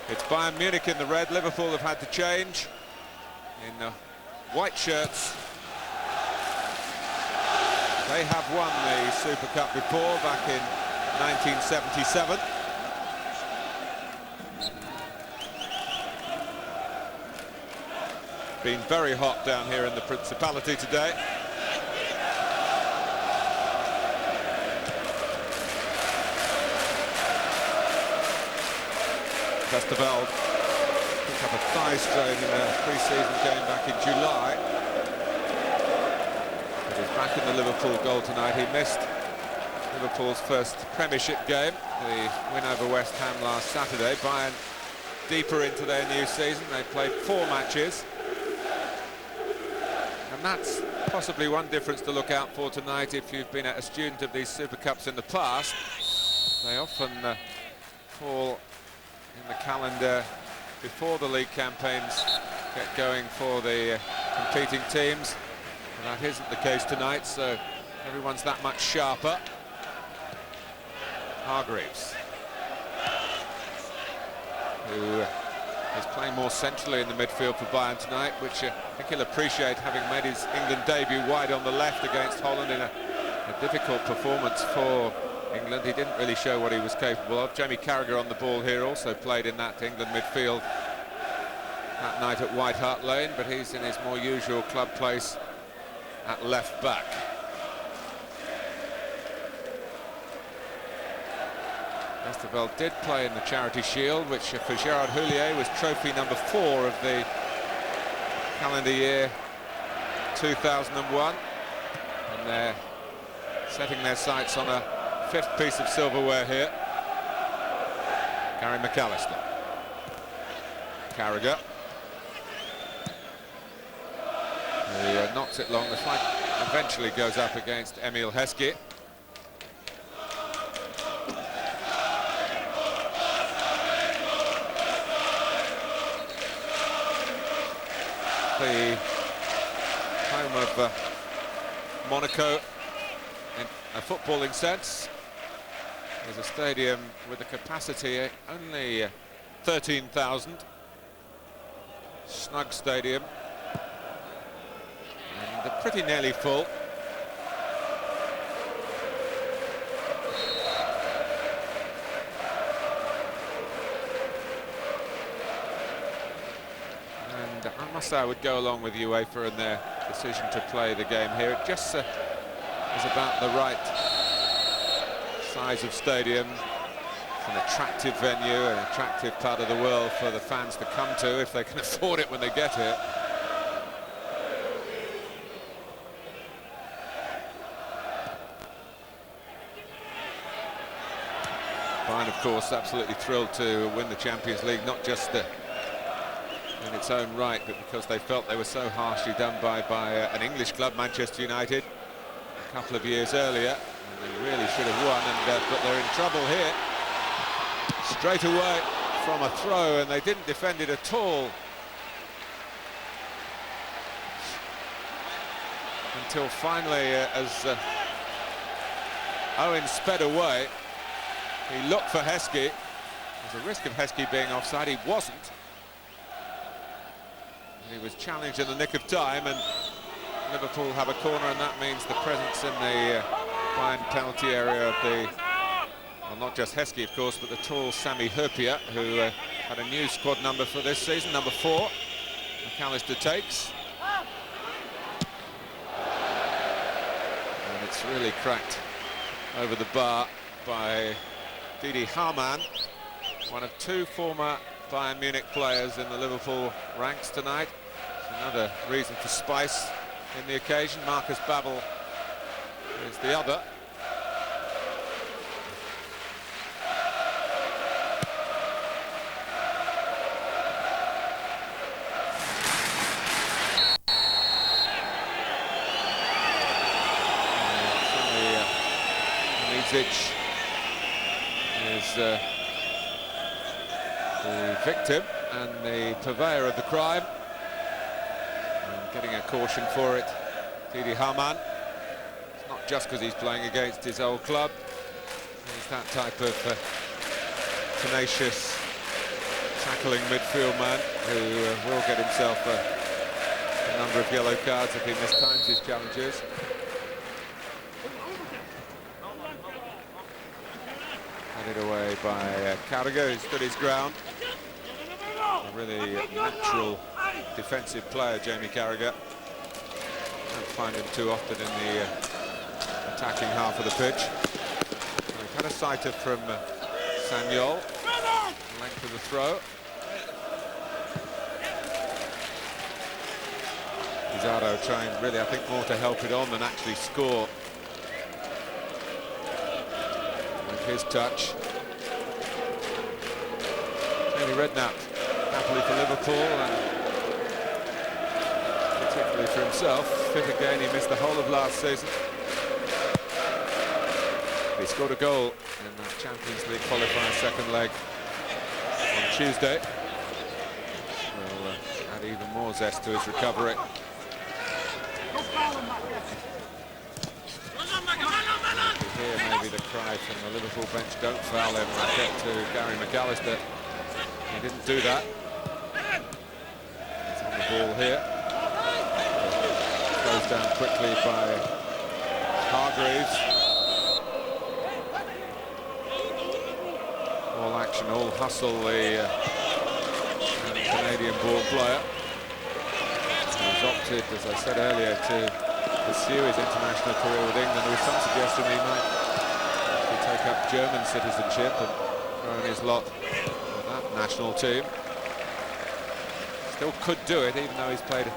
It's Bayern Munich in the red. Liverpool have had to change in white shirts. They have won the Super Cup before, back in 1977. Been very hot down here in the Principality today. Westerveld picked up a thigh strain in a pre-season game back in July. But he's back in the Liverpool goal tonight. He missed Liverpool's first Premiership game, the win over West Ham last Saturday. Bayern deeper into their new season. They played 4 matches. And that's possibly one difference to look out for tonight if you've been a student of these Super Cups in the past. They often fall in the calendar before the league campaigns get going for the competing teams. And that isn't the case tonight, so everyone's that much sharper. Hargreaves, who is playing more centrally in the midfield for Bayern tonight, which I think he'll appreciate, having made his England debut wide on the left against Holland in a difficult performance for England. He didn't really show what he was capable of. Jamie Carragher on the ball here also played in that England midfield that night at White Hart Lane, but he's in his more usual club place at left back. Westerveld did play in the Charity Shield, which for Gerard Houllier was trophy number 4 of the calendar year 2001, and they're setting their sights on a 5th piece of silverware here. Gary McAllister. Carragher. He knocks it long. The fight eventually goes up against Emil Heskey. The home of Monaco in a footballing sense. There's a stadium with a capacity only 13,000. Snug stadium. And pretty nearly full. And I must say I would go along with UEFA and their decision to play the game here. It just is about the right size of stadium. It's an attractive venue, an attractive part of the world for the fans to come to if they can afford it when they get here. Bayern, of course, absolutely thrilled to win the Champions League, not just in its own right, but because they felt they were so harshly done by an English club, Manchester United, a couple of years earlier. And they really should have won, but they're in trouble here. Straight away from a throw, and they didn't defend it at all. Until finally, as Owen sped away, he looked for Heskey. There's a risk of Heskey being offside. He wasn't. And he was challenged in the nick of time, and Liverpool have a corner, and that means the presence in the Bayern penalty area of the, well, not just Heskey, of course, but the tall Sami Hyypiä, who had a new squad number for this season, number 4. McAllister takes. And it's really cracked over the bar by Didi Hamann, one of 2 former Bayern Munich players in the Liverpool ranks tonight. It's another reason for spice in the occasion. Marcus Babbel is the other. Mizic is the victim and the purveyor of the crime, and getting a caution for it, Didi Hamann. It's not just because he's playing against his old club. He's that type of tenacious tackling midfield man who will get himself a number of yellow cards if he mistimes his challenges. Headed away by Carragher, who stood his ground. A really natural defensive player, Jamie Carragher. Don't find him too often in the attacking half of the pitch. So we've had a sighter from Sagnol. Length of the throw. Pizarro trying really, I think, more to help it on than actually score. With his touch. Jamie Redknapp, happily for Liverpool, and particularly for himself. Fit again, he missed the whole of last season. He scored a goal in that Champions League qualifying second leg on Tuesday. Will add even more zest to his recovery. Here maybe the cry from the Liverpool bench, don't foul him, and get to Gary McAllister. He didn't do that. He's on the ball here. Closed down quickly by Hargreaves. All action, all hustle, the Canadian ball player. He's opted, as I said earlier, to pursue his international career with England. There was some suggestion he might actually take up German citizenship and throw in his lot with that national team. Still could do it, even though he's played a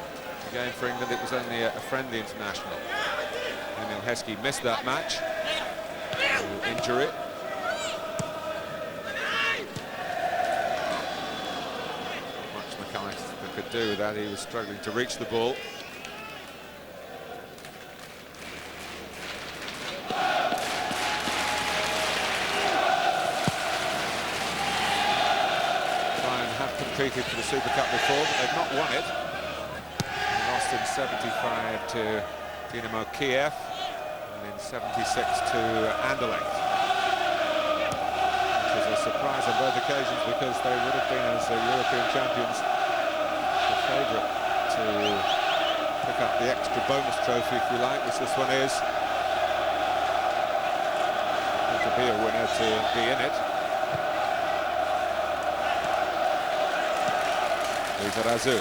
game for England. It was only a friendly international. Emil Heskey missed that match through injury. Not much McAllister could do with that. He was struggling to reach the ball. Competed for the Super Cup before, but they've not won it. They lost in '75 to Dynamo Kiev and in '76 to Anderlecht. It was a surprise on both occasions because they would have been, as European champions, the favourite to pick up the extra bonus trophy, if you like, which this one is. And to be a winner, to be in it. Lizarazu.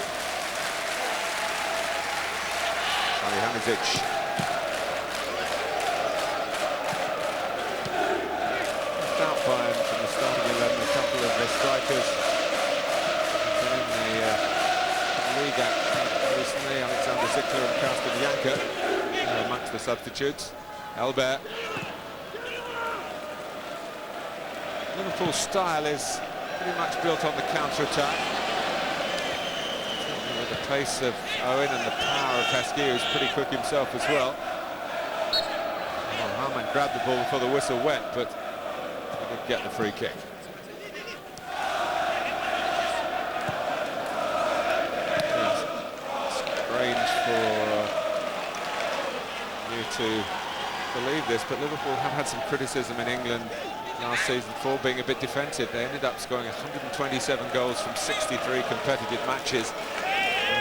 Salihamidzic. Out Bayern from the starting 11, a couple of the strikers in the league recently. Alexander Zickler and Carsten Janker amongst the substitutes. Elbert. Liverpool's style is pretty much built on the counter-attack. The pace of Owen and the power of Heskey, who's pretty quick himself as well. Well, Harman grabbed the ball before the whistle went, but he did get the free kick. It's strange for you to believe this, but Liverpool have had some criticism in England last season for being a bit defensive. They ended up scoring 127 goals from 63 competitive matches.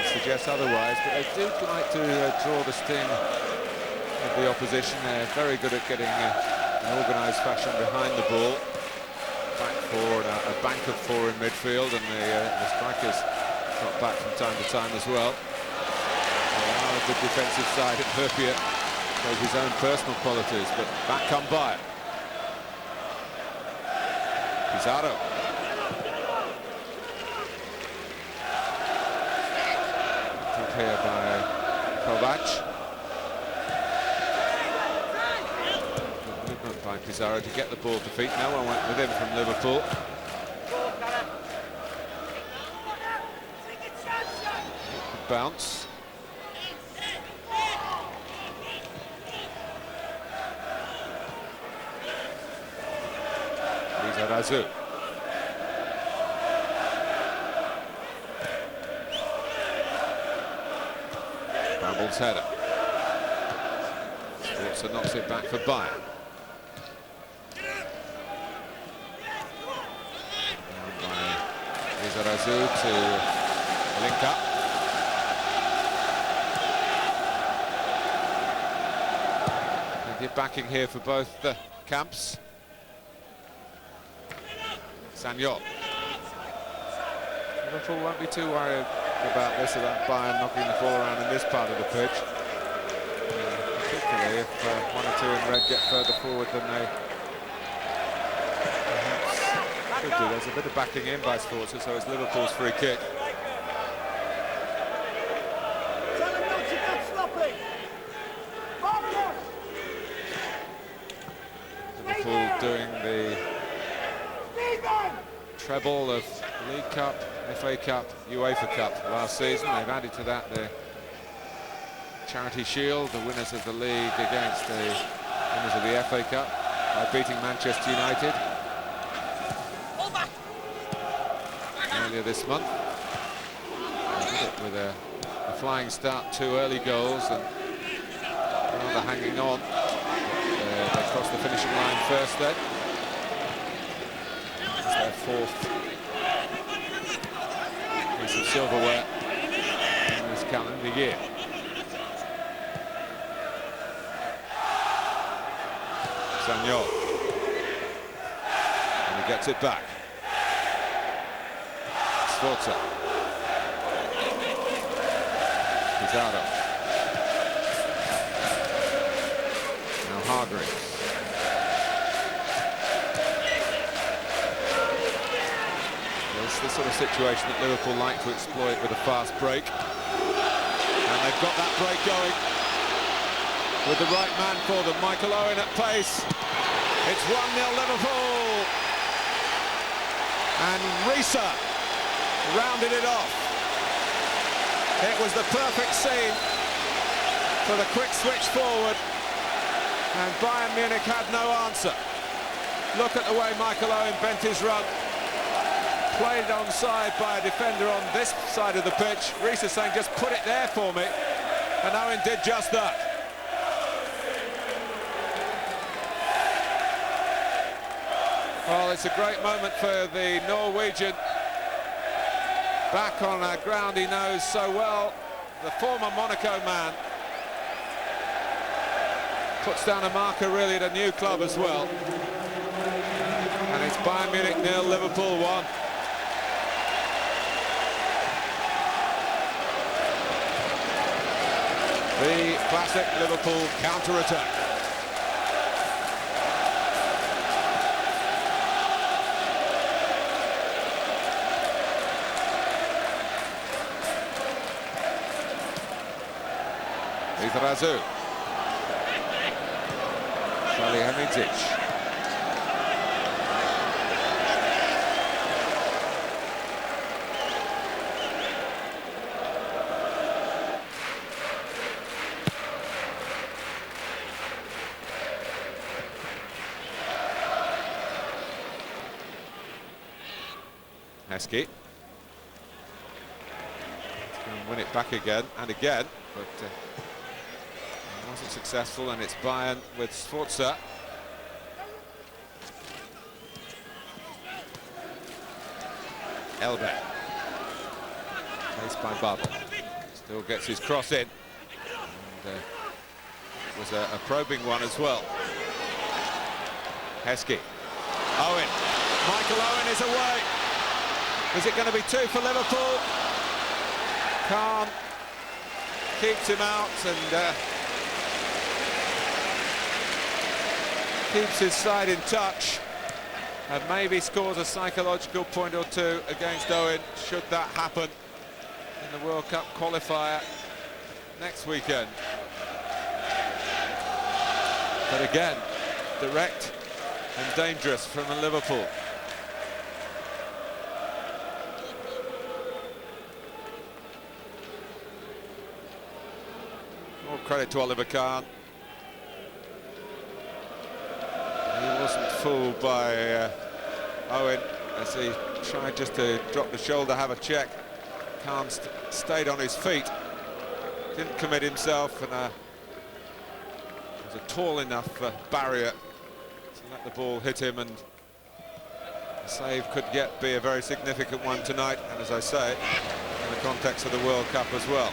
Suggests otherwise, but they do like to draw the sting of the opposition. They're very good at getting an organised fashion behind the ball. Back four and a bank of four in midfield, and the strikers got back from time to time as well. They are a good defensive side, and Hurpia shows his own personal qualities, but back come by. Pizarro. Here by Kovac. Good movement by Pizarro to get the ball to feet. No one went with him from Liverpool. Good bounce. Lizarazu. Brambles header. Schwarzer knocks it back for Bayern. By Razu to link up. Plenty of backing here for both the camps. Sanyol. Liverpool won't be too worried about this, about Bayern knocking the ball around in this part of the pitch. Particularly if one or two in red get further forward than they perhaps could do. There's a bit of backing in by Sforza, so it's Liverpool's free kick. Liverpool doing the treble of League Cup, FA Cup, UEFA Cup last season. They've added to that the Charity Shield, the winners of the league against the winners of the FA Cup by beating Manchester United earlier this month. They did it with a flying start, 2 early goals, and rather hanging on. They crossed the finishing line first then. It's their 4th piece of silverware in this calendar year. Sanyol. And he gets it back. Sforza. Pizarro. Now Hargreaves. It's the sort of situation that Liverpool like to exploit with a fast break. And they've got that break going with the right man for them. Michael Owen at pace. It's 1-0 Liverpool. And Risa rounded it off. It was the perfect scene for the quick switch forward. And Bayern Munich had no answer. Look at the way Michael Owen bent his run. Played onside by a defender on this side of the pitch. Risa saying, just put it there for me. And Owen did just that. Well, it's a great moment for the Norwegian. Back on a ground he knows so well. The former Monaco man puts down a marker really at a new club as well. And it's Bayern Munich 0, Liverpool 1. The classic Liverpool counter-attack. Razu. Salihamidzic. Heskey. He's going to win it back again and again, but wasn't successful, and it's Bayern with Sforza. Elbe. Placed by Babel. Still gets his cross in. And, it was a probing one as well. Heskey. Owen. Michael Owen is away. Is it going to be 2 for Liverpool? Khan keeps him out and keeps his side in touch, and maybe scores a psychological point or two against Owen, should that happen in the World Cup qualifier next weekend. But again, direct and dangerous from Liverpool. More credit to Oliver Kahn. He wasn't fooled by Owen as he tried just to drop the shoulder, have a check. Kahn stayed on his feet, didn't commit himself, and it was a tall enough barrier to let the ball hit him, and save could yet be a very significant one tonight, and as I say, in the context of the World Cup as well.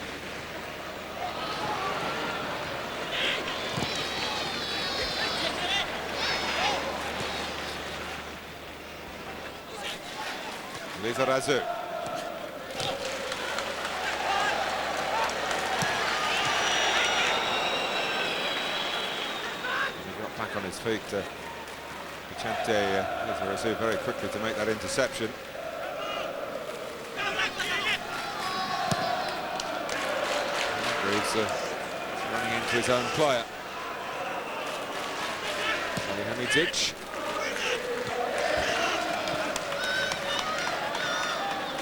Lizarazu. He got back on his feet. Lizarazu very quickly to make that interception. He's running into his own player. Hamidzic.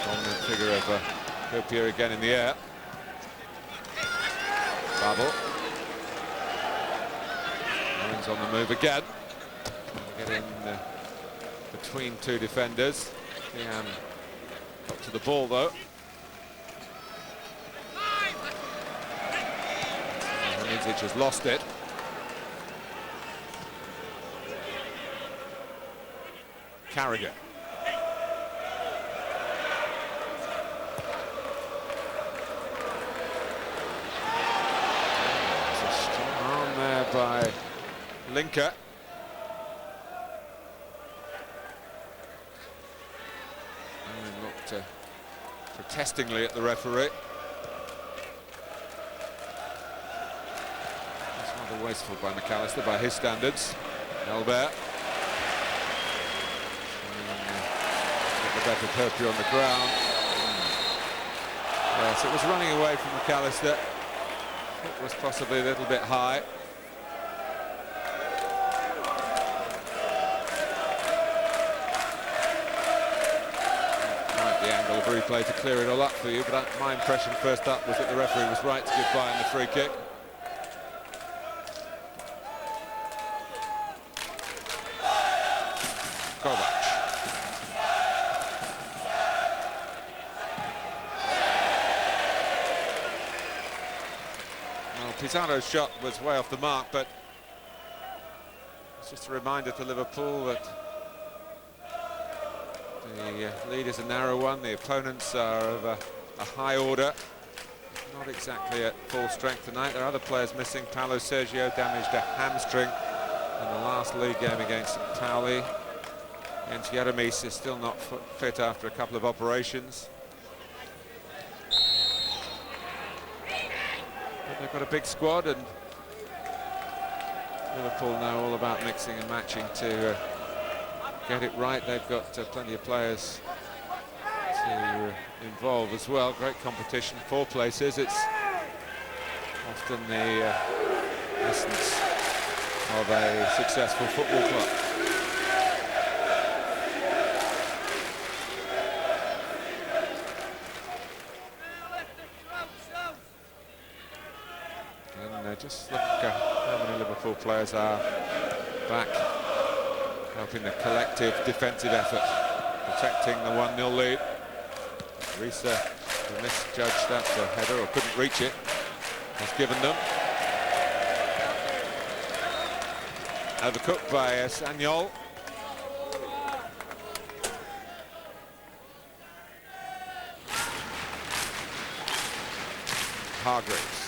Dominant figure of Kopier again in the air. Babel. Owens on the move again. Get in between two defenders. Thiam got to the ball though. Hamidzic has lost it. Carragher. There's a strong arm there by Linker. And looked protestingly at the referee. That's rather wasteful by McAllister, by his standards. Albert. Better Kopier on the ground. Yes, it was running away from McAllister. It was possibly a little bit high. The angle of replay to clear it all up for you, but my impression first up was that the referee was right to give Bayern the free kick. Kovac. Pizarro's shot was way off the mark, but it's just a reminder to Liverpool that the lead is a narrow one, the opponents are of a high order, not exactly at full strength tonight. There are other players missing. Paulo Sergio damaged a hamstring in the last league game against St. Pauli, and Jeremies is still not fit after a couple of operations. They've got a big squad, and Liverpool know all about mixing and matching to get it right. They've got plenty of players to involve as well. Great competition, 4 places. It's often the essence of a successful football club. Just look how many Liverpool players are back, helping the collective defensive effort, protecting the 1-0 lead. Risa, who misjudged that header or couldn't reach it, has given them. Overcooked by Sagnol. Hargreaves.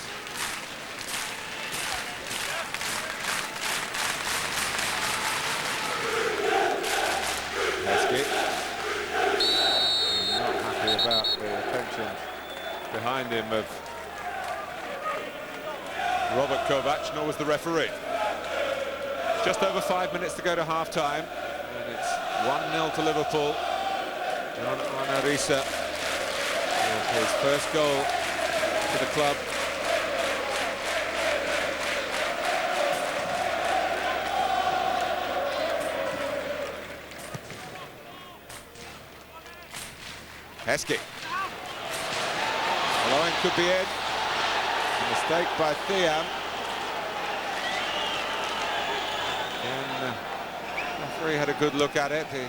Not happy about the attention behind him of Robert Kovac, nor was the referee. Just over 5 minutes to go to half-time, and it's 1-0 to Liverpool. John Arisa with his first goal for the club. Heskey. Aloin could be in. A mistake by Thiam. And the referee had a good look at it. He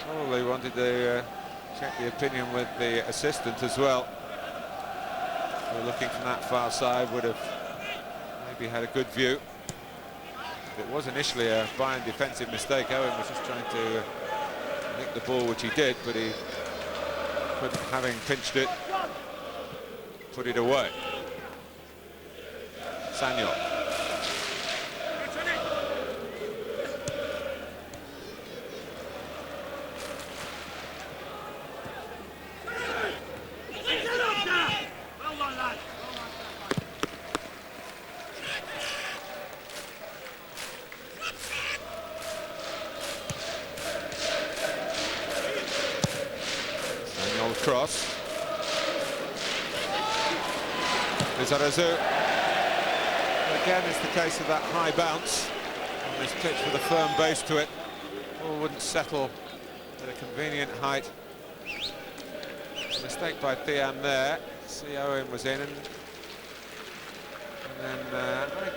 probably wanted to check the opinion with the assistant as well. So looking from that far side would have maybe had a good view. It was initially a Bayern defensive mistake. Owen was just trying to, I the ball, which he did, but he couldn't, having pinched it, put it away. Sanyol. Cross. Lizarazu. Again, it's the case of that high bounce on this pitch with a firm base to it. Ball wouldn't settle at a convenient height. A mistake by Thiam there. See, Owen was in, and then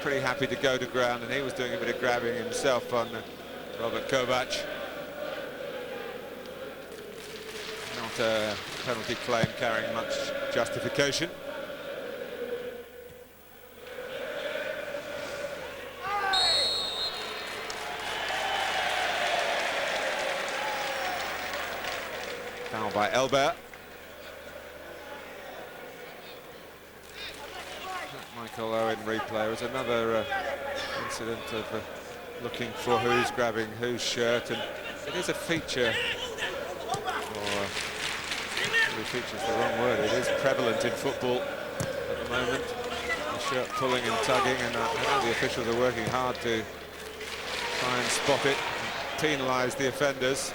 pretty happy to go to ground, and he was doing a bit of grabbing himself on Robert Kovac. Not a penalty claim carrying much justification. Foul by Elbert. Michael Owen replay was another incident of looking for who's grabbing whose shirt, and it is a feature, or feature is the wrong word, it is prevalent in football at the moment, the shirt pulling and tugging, and I know the officials are working hard to try and spot it, penalise the offenders.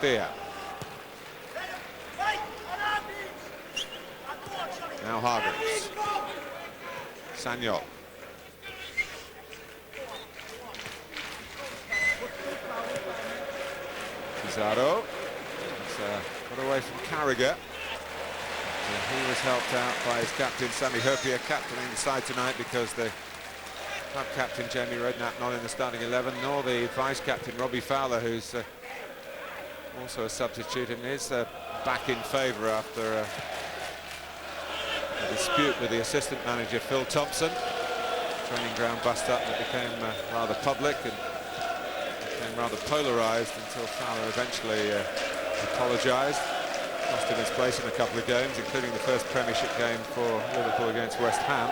Thea. Now Hargreaves. Sanyol. Pizarro. Got away from Carragher. He was helped out by his captain, Sami Hyypiä, captaining the side tonight, because the club captain, Jamie Redknapp, not in the starting 11, nor the vice-captain, Robbie Fowler, who's also a substitute, and is back in favour after a dispute with the assistant manager, Phil Thompson. Training ground bust-up that became rather public and became rather polarised until Fowler eventually apologised. Lost him his place in a couple of games, including the first Premiership game for Liverpool against West Ham.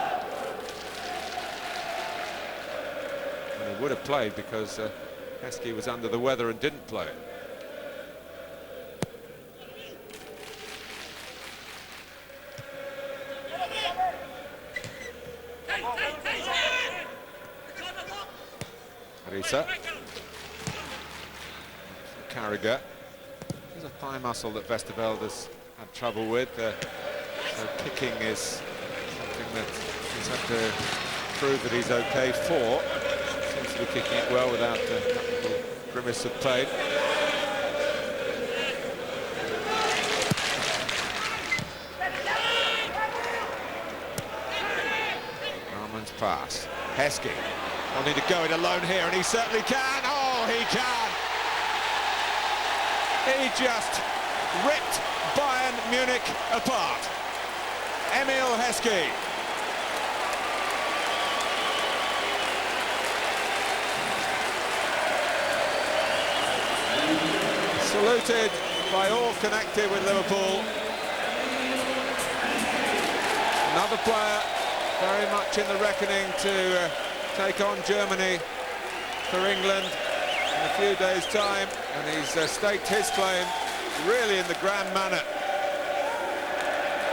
And he would have played because Heskey was under the weather and didn't play. Risa. Carragher. There's a thigh muscle that Westerveld has had trouble with, so kicking is something that he's had to prove that he's okay for. Seems to be kicking it well without that little grimace of pain. Rahman's pass. Heskey wanting to go it alone here, and he certainly can. Oh, he can! He just ripped Bayern Munich apart. Emil Heskey. Saluted by all connected with Liverpool. Another player very much in the reckoning to take on Germany for England in a few days' time, and he's staked his claim really in the grand manner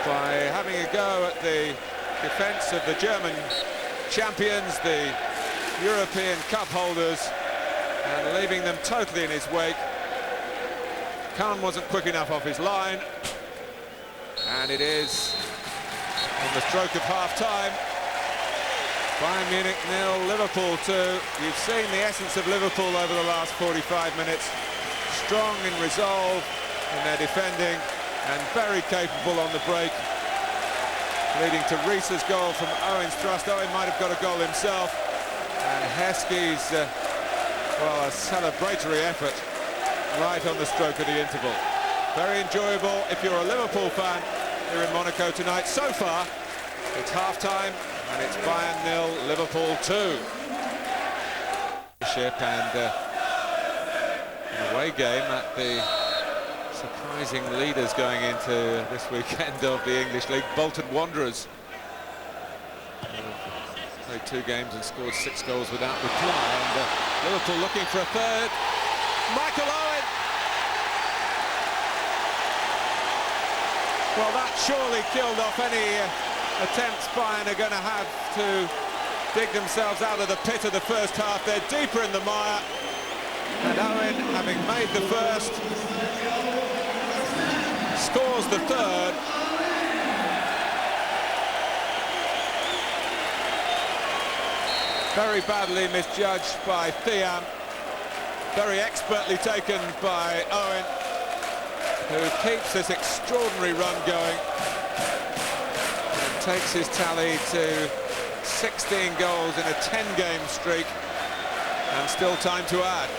by having a go at the defence of the German champions, the European Cup holders, and leaving them totally in his wake. Kahn wasn't quick enough off his line, and it is on the stroke of half-time. Bayern Munich 0, Liverpool 2. You've seen the essence of Liverpool over the last 45 minutes. Strong in resolve in their defending and very capable on the break, leading to Risa's goal from Owen's thrust. Owen might have got a goal himself, and Heskey's, well, a celebratory effort right on the stroke of the interval. Very enjoyable if you're a Liverpool fan here in Monaco tonight. So far, it's half-time, and it's Bayern 0, Liverpool 2. And an away game at the surprising leaders going into this weekend of the English League, Bolton Wanderers. Played 2 games and scored 6 goals without reply, and Liverpool looking for a third. Michael Owen! Well, that surely killed off any attempts Bayern are going to have to dig themselves out of the pit of the first half. They're deeper in the mire, and Owen, having made the first, scores the third. Very badly misjudged by Thiam, very expertly taken by Owen, who keeps this extraordinary run going and takes his tally to 16 goals in a 10-game streak, and still time to add.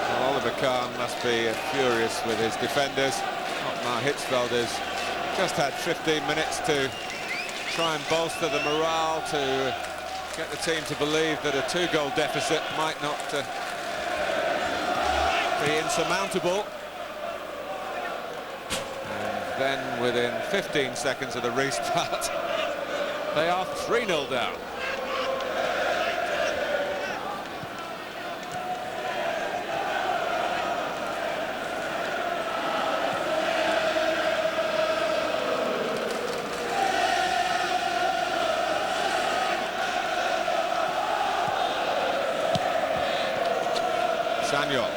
Well, Oliver Kahn must be furious with his defenders. Otmar Hitzfeld's just had 15 minutes to try and bolster the morale, to get the team to believe that a 2-goal deficit might not be insurmountable. And then within 15 seconds of the restart, they are 3-0 down. Samuel.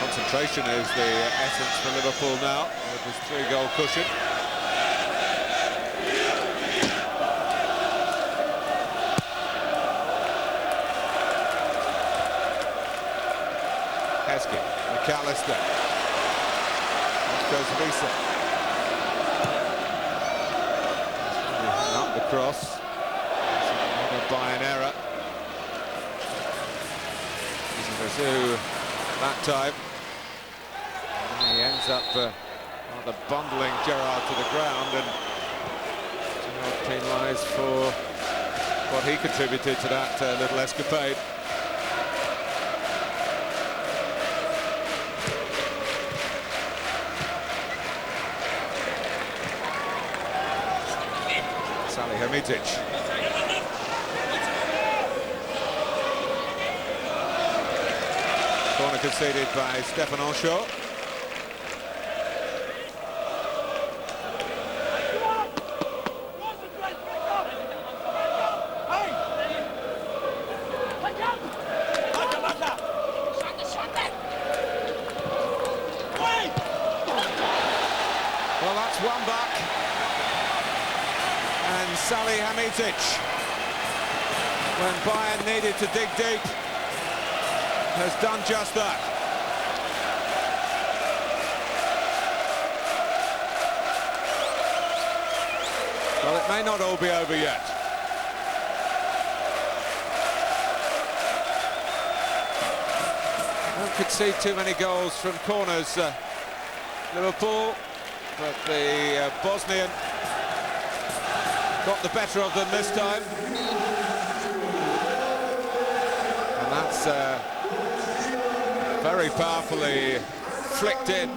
Concentration is the essence for Liverpool now, with this 3-goal cushion. Heskey, McAllister. Off goes Visa. Cross. Another Bayern error. Mizu that time. And he ends up rather bundling Gerrard to the ground, and Gerrard penalised for what he contributed to that little escapade. Hermitic. Corner conceded by Stefan Anshaw. Well, that's one back. And Salihamidzic, when Bayern needed to dig deep, has done just that. Well, it may not all be over yet. Don't concede too many goals from corners, Liverpool, but the Bosnian got the better of them this time. And that's very powerfully flicked in.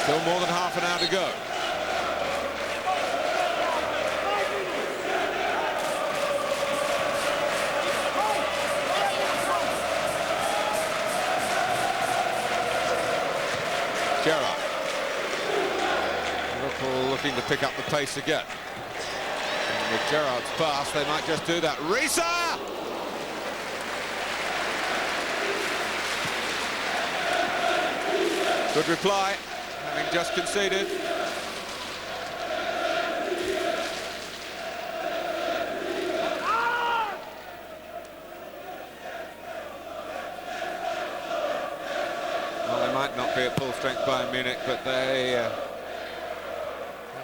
Still more than half an hour to go. Gerrard. Liverpool looking to pick up the pace again. And with Gerrard's pass, they might just do that. Risa! Good reply, having just conceded. might not be at full strength Bayern Munich, but they have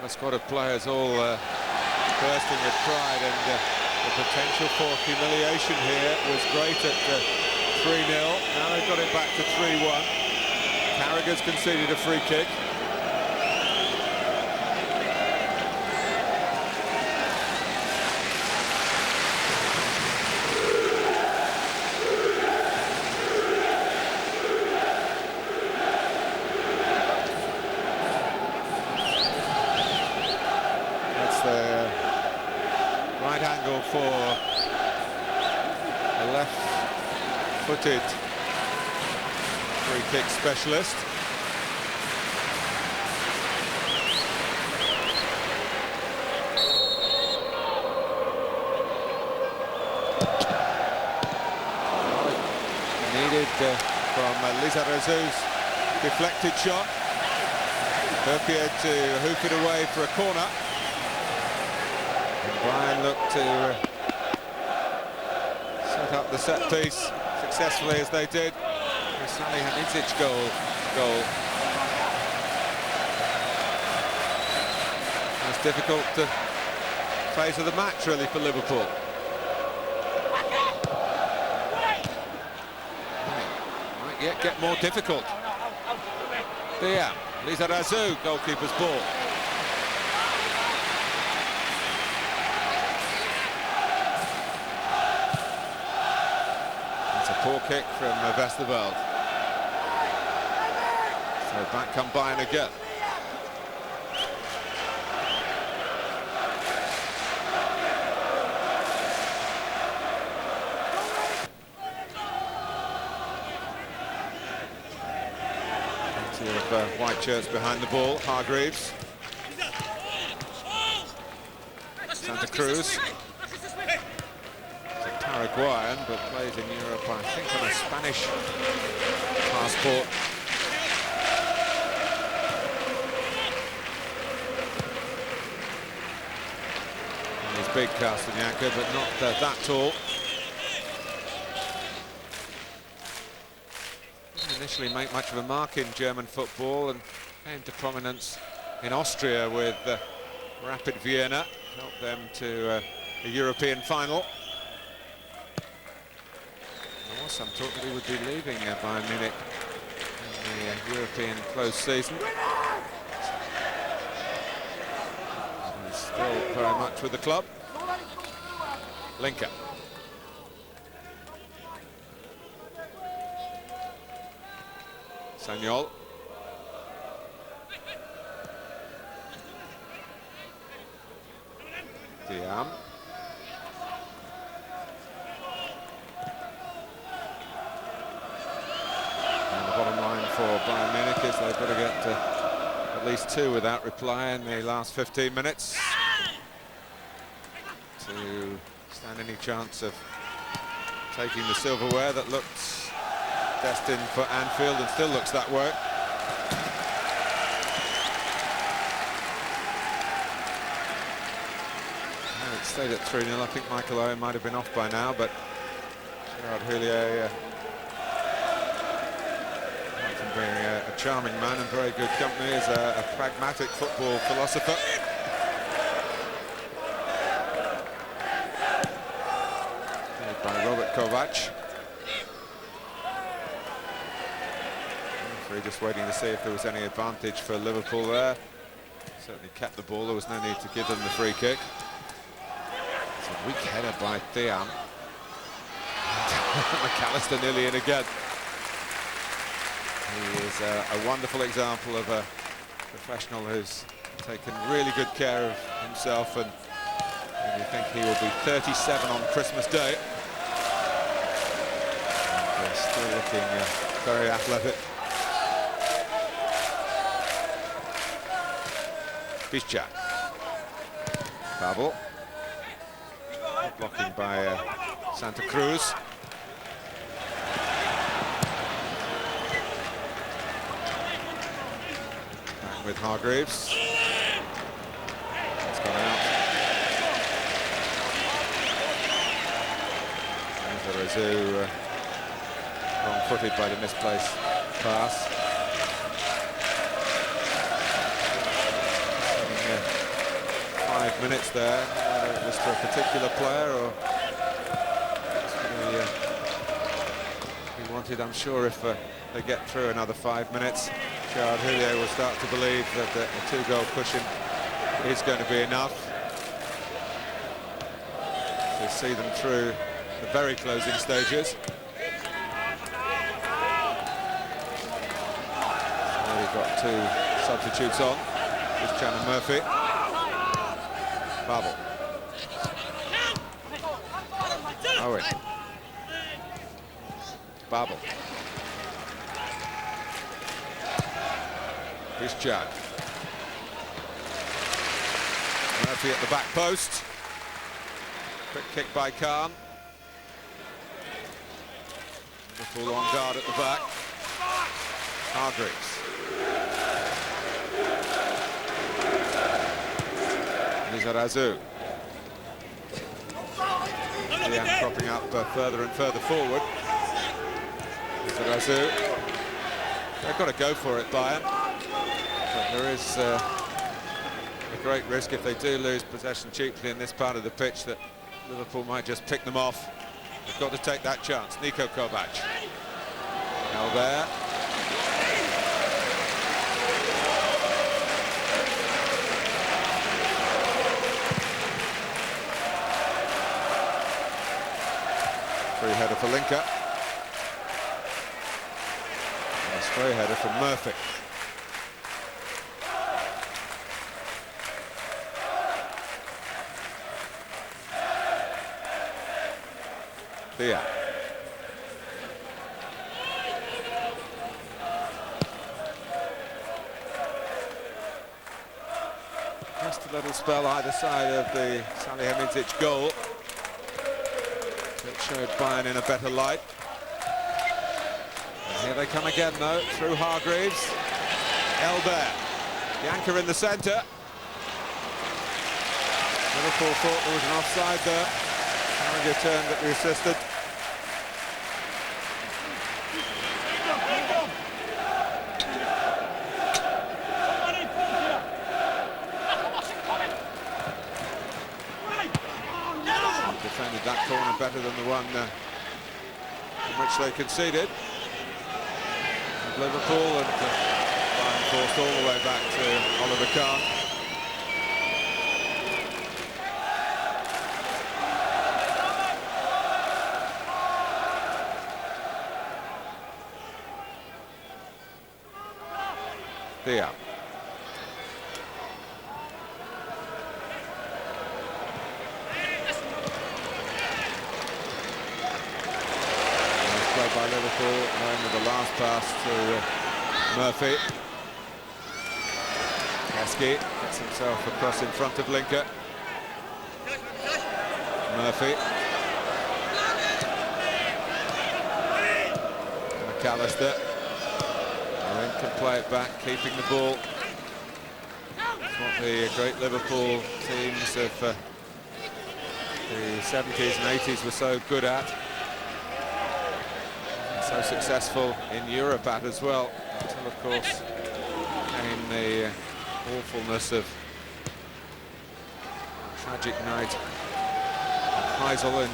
a squad of players all bursting with pride, and the potential for humiliation here was great at 3-0. Now they've got it back to 3-1. Carragher's conceded a free kick. Right angle for a left-footed free kick specialist. Needed from Lizarazu's deflected shot. Appeared to hoof it away for a corner. Bayern looked to set up the set piece successfully as they did. The Salihamidzic goal. It's difficult phase of the match really for Liverpool. Might yet get more difficult. There, Lizarazu, goalkeeper's ball. Poor kick from Westerveld. So back come Bayern again. Plenty of white shirts behind the ball. Hargreaves. Santa Cruz. Paraguayan, but plays in Europe, I think, on a Spanish passport. And he's big, Castagnanca, but not that tall. Didn't initially make much of a mark in German football and came to prominence in Austria with Rapid Vienna, helped them to a European final. Some talk that he would be leaving Bayern Munich in the European closed season. He's still very much with the club. Linker. Sagnol. Diam. For Bayern Munich is they've got to get at least 2 without reply in the last 15 minutes to stand any chance of taking the silverware that looked destined for Anfield and still looks that way. Well, it stayed at 3-0. I think Michael Owen might have been off by now, but Gerard Houllier being a charming man and very good company, is a pragmatic football philosopher. Played by Robert Kovac. Referee just waiting to see if there was any advantage for Liverpool there. Certainly kept the ball, there was no need to give them the free kick. It's a weak header by Thiam. McAllister nearly in again. He is a wonderful example of a professional who's taken really good care of himself, and you think he will be 37 on Christmas Day. And still looking very athletic. Bischak. Babel. Blocking by Santa Cruz. With Hargreaves. It's gone out. Lizarazu wrong-footed by the misplaced pass. 5 minutes there, whether it was for a particular player or he wanted, I'm sure, if they get through another 5 minutes, Gerard Houllier will start to believe that a 2-goal cushion is going to be enough to see them through the very closing stages. So we've got 2 substitutes on. Christian and Murphy. Babel. Owen. Babel. Christian. Murphy at the back post. Quick kick by Khan. Liverpool on guard at the back. Hargreaves. Lizarazu. Liam cropping up further and further forward. Lizarazu. They've got to go for it, Bayern. But there is a great risk if they do lose possession cheaply in this part of the pitch that Liverpool might just pick them off. They've got to take that chance. Niko Kovac. Albert. Free header for Linker. And a stray header from Murphy. Yeah. Just a little spell either side of the Salihamidzic goal. It showed Bayern in a better light. And here they come again, though, through Hargreaves. Elbert. Janka in the centre. Liverpool thought there was an offside there. Carragher turned at the assistant. Defended that corner better than the one in which they conceded. And Liverpool and Bayern forced all the way back to Oliver Kahn. Thea. By Liverpool, and with the last pass to Murphy. Kasky gets himself across in front of Linker. Murphy. McAllister. Owen can play it back, keeping the ball. That's what the great Liverpool teams of the 70s and 80s were so good at. So successful in Europe at as well, until of course came the awfulness of a tragic night at Heysel in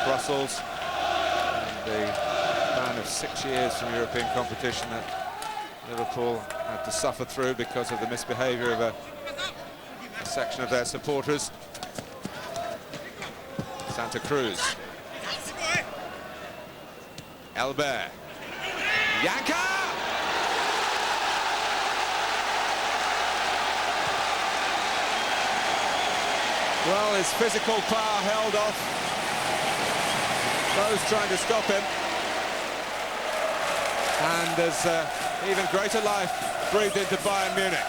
Brussels, and the ban of 6 years from European competition that Liverpool had to suffer through because of the misbehaviour of a section of their supporters. Santa Cruz. Elbert. Janka! Well, his physical power held off those trying to stop him. And there's even greater life breathed into Bayern Munich.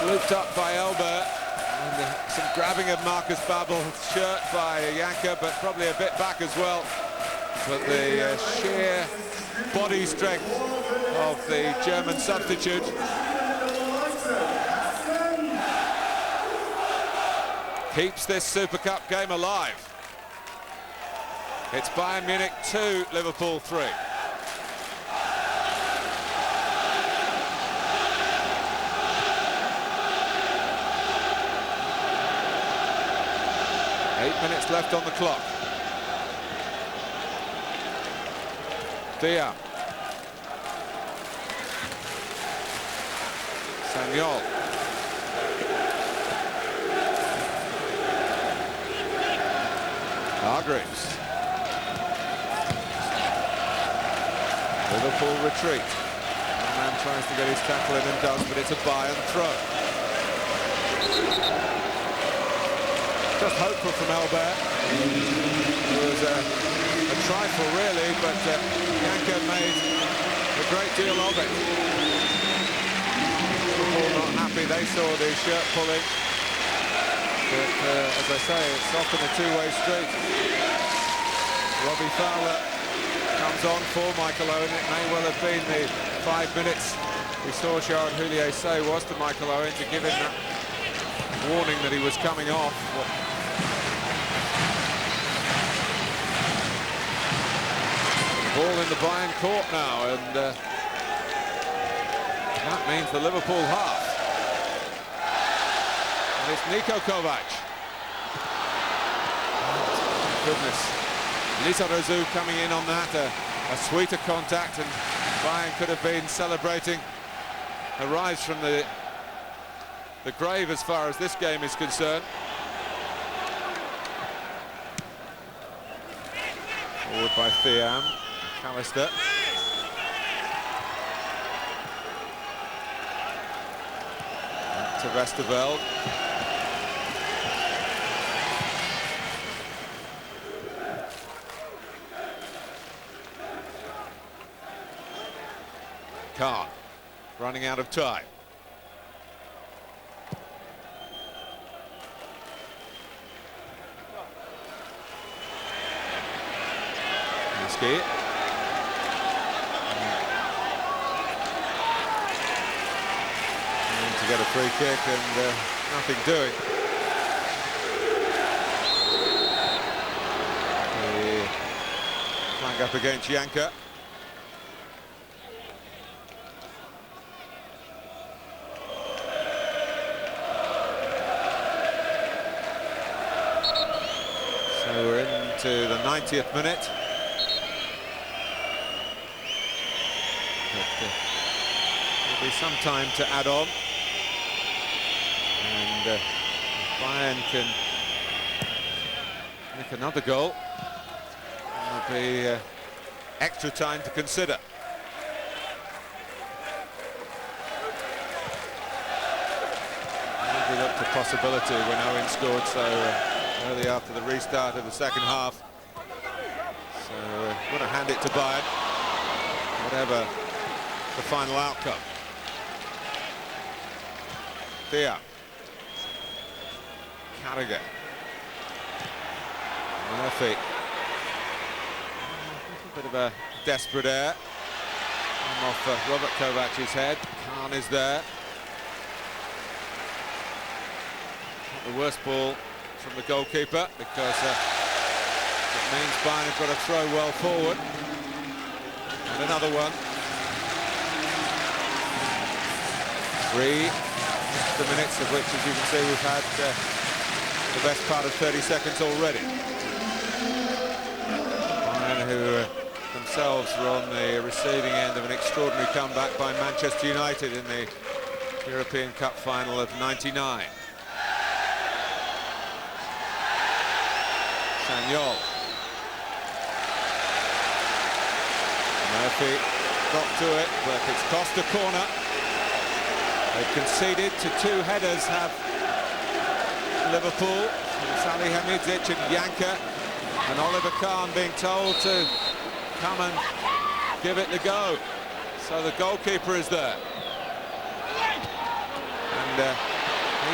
Looped up by Elbert. And some grabbing of Marcus Babel's shirt by Janka, but probably a bit back as well. But the sheer body strength of the German substitute keeps this Super Cup game alive. It's Bayern Munich 2, Liverpool 3. 8 minutes left on the clock. Dia. Sagnol. Hargreaves. Liverpool retreat. One man tries to get his tackle in and does, but it's a Bayern throw. Just hopeful from Albert. It was a trifle really, but Janka made a great deal of it. Liverpool not happy, they saw the shirt pulling. But as I say, it's often a two-way street. Robbie Fowler comes on for Michael Owen. It may well have been the 5 minutes we saw Sharon Houllier say was to Michael Owen to give him that warning that he was coming off. Ball in the Bayern court now, and that means the Liverpool half. And it's Niko Kovac. Oh, goodness. Lizarazu coming in on that, a sweeter contact, and Bayern could have been celebrating a rise from the grave as far as this game is concerned. Forward by Thiam, Callister. To Westerveld. Kahn, running out of time. Ski. To get a free kick and nothing doing. The flank up against Janka. So we're into the 90th minute. There'll be some time to add on, and if Bayern can make another goal, there'll be extra time to consider. Maybe looked a possibility when Owen scored so early after the restart of the second half. So we're going to hand it to Bayern, whatever the final outcome. Thea. Carragher. Murphy. A bit of a desperate air. I'm off Robert Kovac's head. Kahn is there. Not the worst ball from the goalkeeper, because it means Bayern have got to throw well forward. And another one. 3 extra minutes, of which, as you can see, we've had the best part of 30 seconds already. Bayern, who themselves were on the receiving end of an extraordinary comeback by Manchester United in the European Cup final of '99. Sagnol. Murphy got to it, but it's cost a corner. They've conceded to 2 headers, have Liverpool. Salih Hamidzic and Janka, and Oliver Kahn being told to come and give it the go. So the goalkeeper is there. And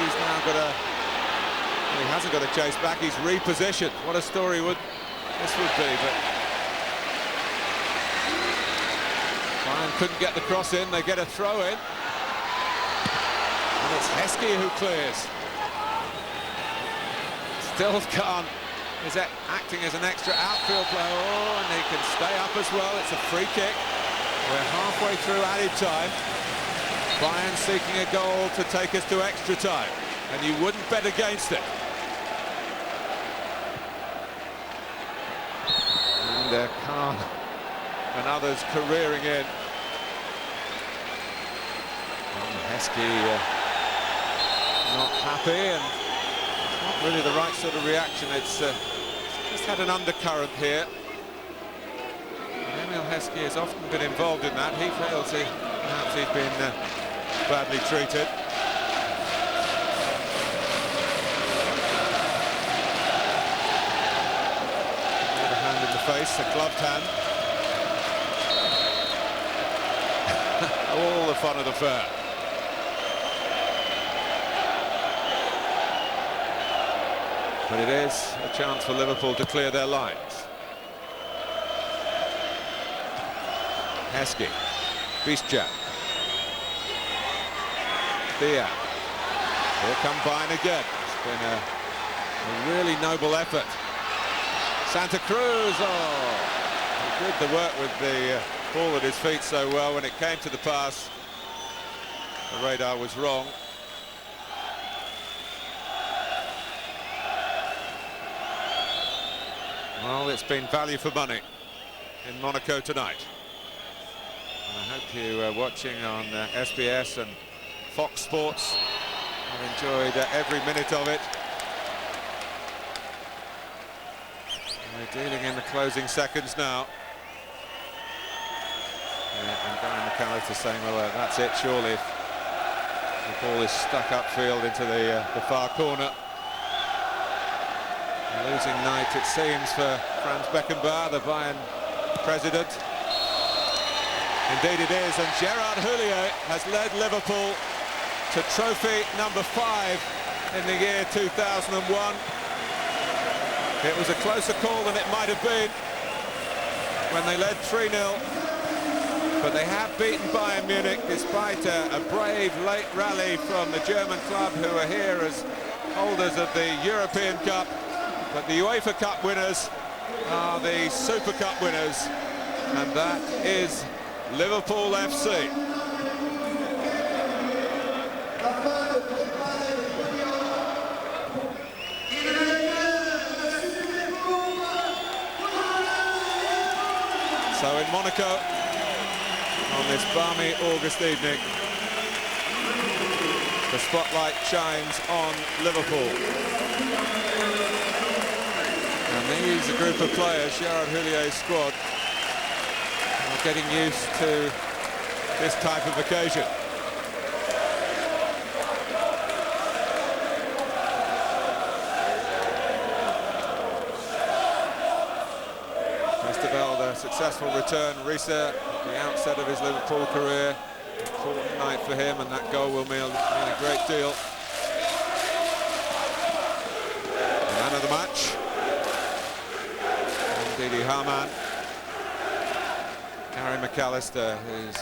he's now got a... He hasn't got to chase back, he's repositioned. What a story this would be, but Bayern couldn't get the cross in, they get a throw in. And it's Heskey who clears. Still Kahn is acting as an extra outfield player. Oh, and he can stay up as well. It's a free kick. We're halfway through added time. Bayern seeking a goal to take us to extra time. And you wouldn't bet against it. Khan and others careering in. Heskey not happy, and it's not really the right sort of reaction. It's just had an undercurrent here. Emil Heskey has often been involved in that. He feels perhaps he's been badly treated. Another hand in the face, a gloved hand. All the fun of the fair. But it is a chance for Liverpool to clear their lines. Heskey, Bisjak, Thea. Here come Bayern again. It's been a really noble effort. Santa Cruz, oh, he did the work with the ball at his feet so well. When it came to the pass, the radar was wrong. Well, it's been value for money in Monaco tonight. And I hope you are watching on SBS and Fox Sports. I've enjoyed every minute of it. We're dealing in the closing seconds now. And Bayern McAllister saying, well, that's it, surely. The ball is stuck upfield into the far corner. A losing night, it seems, for Franz Beckenbauer, the Bayern president. Indeed it is, and Gerard Houllier has led Liverpool to trophy number 5 in the year 2001. It was a closer call than it might have been when they led 3-0. But they have beaten Bayern Munich despite a brave late rally from the German club, who are here as holders of the European Cup. But the UEFA Cup winners are the Super Cup winners, and that is Liverpool FC. So in Monaco, on this balmy August evening, the spotlight shines on Liverpool. And these a group of players, Gerard Houlier's squad, are getting used to this type of occasion. The successful return, Risa, the outset of his Liverpool career. Important night for him, and that goal will mean a great deal. The man of the match, Didi Hamann. Gary McAllister, who's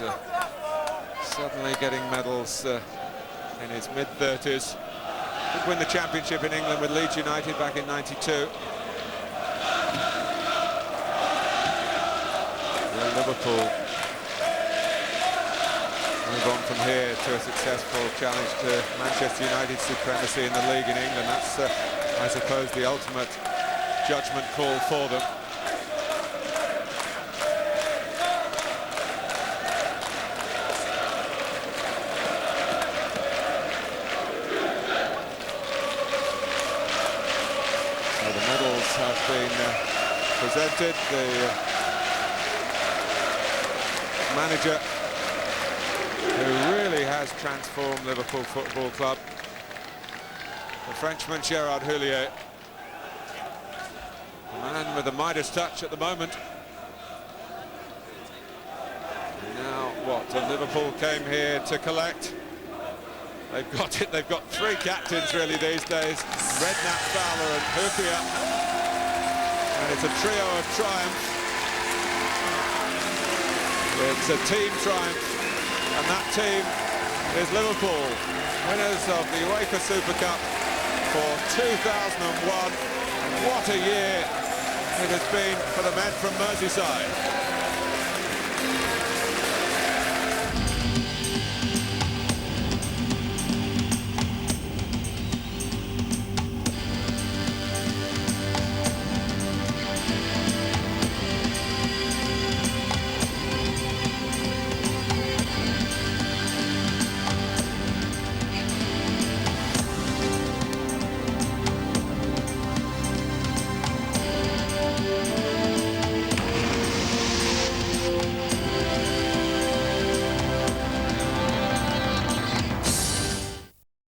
suddenly getting medals in his mid-30s. Did win the championship in England with Leeds United back in '92. Liverpool move on from here to a successful challenge to Manchester United's supremacy in the league in England. That's, I suppose, the ultimate judgment call for them. So the medals have been presented. The manager who really has transformed Liverpool Football Club, the Frenchman Gerard Houllier, the man with the Midas touch at the moment. And now what? And Liverpool came here to collect. They've got it. They've got 3 captains really these days: Redknapp, Fowler and Hyypiä, and it's a trio of triumph. It's a team triumph, and that team is Liverpool, winners of the UEFA Super Cup for 2001. What a year it has been for the men from Merseyside.